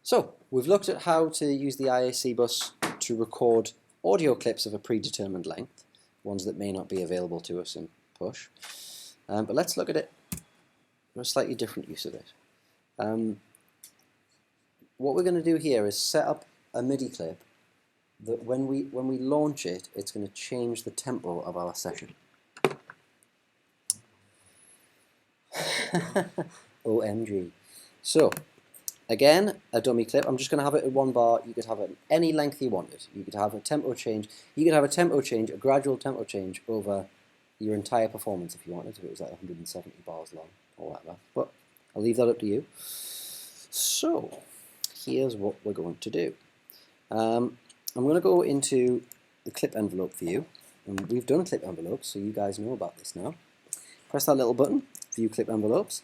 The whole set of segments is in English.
So, we've looked at how to use the IAC bus to record audio clips of a predetermined length, ones that may not be available to us in Push. But let's look at it for a slightly different use of it. What we're going to do here is set up a MIDI clip that when we launch it, it's going to change the tempo of our session. OMG. So, again, a dummy clip. I'm just going to have it at 1 bar. You could have it any length you wanted. You could have a tempo change. You could have a tempo change, a gradual tempo change over your entire performance if you wanted. If it was like 170 bars long or whatever. But I'll leave that up to you. So, here's what we're going to do. I'm going to go into the clip envelope view. And we've done clip envelopes, so you guys know about this now. Press that little button, View Clip Envelopes,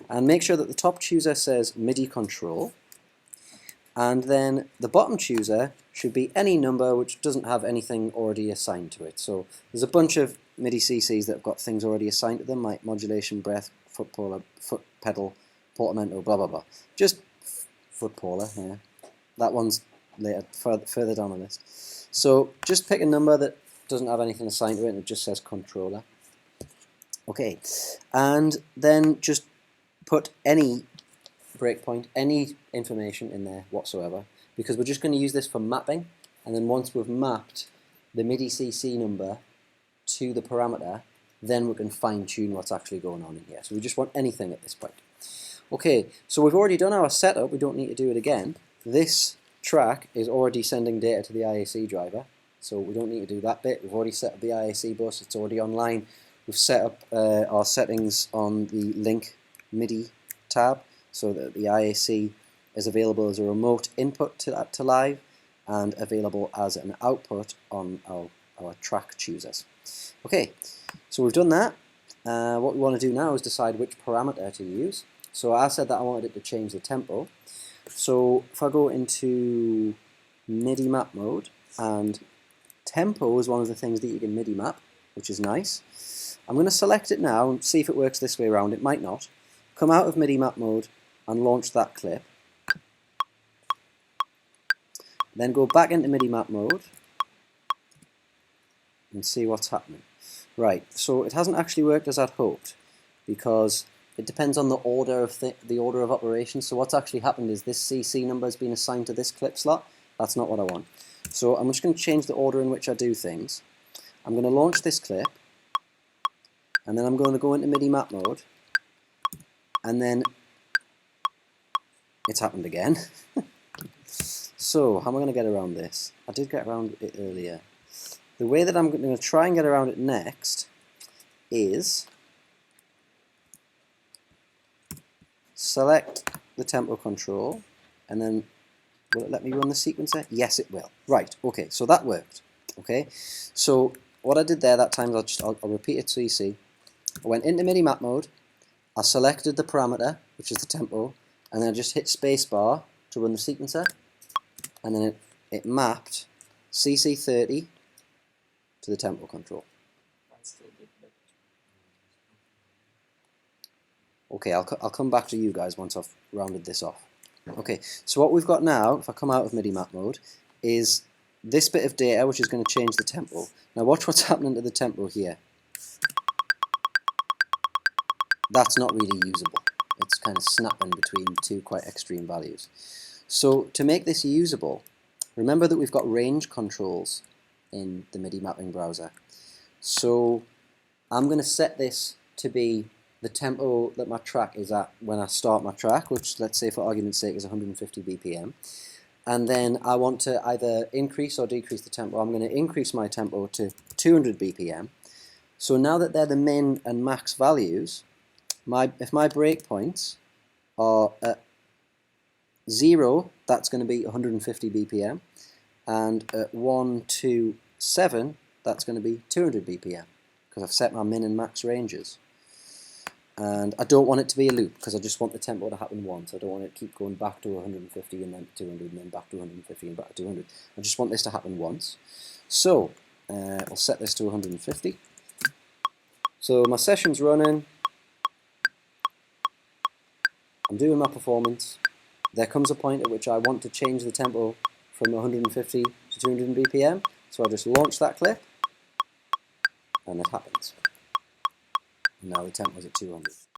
and make sure that the top chooser says MIDI Control, and then the bottom chooser should be any number which doesn't have anything already assigned to it. So there's a bunch of MIDI CCs that have got things already assigned to them, like modulation, breath, foot pedal, portamento, blah blah blah. Just foot polar, yeah. That one's later, further down the list. So just pick a number that doesn't have anything assigned to it and it just says controller. Okay, and then just put any breakpoint, any information in there whatsoever, because we're just going to use this for mapping, and then once we've mapped the MIDI CC number to the parameter, then we can fine-tune what's actually going on in here. So we just want anything at this point. Okay, so we've already done our setup, we don't need to do it again. This track is already sending data to the IAC driver, so we don't need to do that bit. We've already set up the IAC bus, it's already online. We've set up our settings on the link MIDI tab so that the IAC is available as a remote input to live and available as an output on our track choosers. Okay, so we've done that. What we want to do now is decide which parameter to use. So I said that I wanted it to change the tempo. So if I go into MIDI map mode, and tempo is one of the things that you can MIDI map, which is nice. I'm going to select it now and see if it works this way around. It might not. Come out of MIDI map mode and launch that clip. Then go back into MIDI map mode and see what's happening. Right, so it hasn't actually worked as I'd hoped because it depends on the order of operations. So what's actually happened is this CC number has been assigned to this clip slot. That's not what I want. So I'm just going to change the order in which I do things. I'm going to launch this clip, and then I'm going to go into MIDI map mode, and then it's happened again. So how am I going to get around this? I did get around it earlier. The way that I'm going to try and get around it next is select the tempo control, and then will it let me run the sequencer? Yes, it will. Right, okay, so that worked. Okay, so what I did there that time, I'll repeat it so you see. I went into MIDI map mode, I selected the parameter, which is the tempo, and then I just hit spacebar to run the sequencer, and then it mapped CC30 to the tempo control. Okay, I'll come back to you guys once I've rounded this off. Okay, so what we've got now, if I come out of MIDI map mode, is this bit of data which is going to change the tempo. Now watch what's happening to the tempo here. That's not really usable. It's kind of snapping between two quite extreme values. So to make this usable, remember that we've got range controls in the MIDI mapping browser. So I'm going to set this to be the tempo that my track is at when I start my track, which let's say for argument's sake is 150 BPM. And then I want to either increase or decrease the tempo. I'm going to increase my tempo to 200 BPM. So now that they're the min and max values, if my breakpoints are at 0, that's going to be 150 BPM, and at 1, 2, 7, that's going to be 200 BPM, because I've set my min and max ranges. And I don't want it to be a loop, because I just want the tempo to happen once. I don't want it to keep going back to 150 and then 200 and then back to 150 and back to 200. I just want this to happen once. So I'll set this to 150. So my session's running. I'm doing my performance. there comes a point at which I want to change the tempo from 150 to 200 BPM, so I just launch that clip, and it happens. And now the tempo is at 200.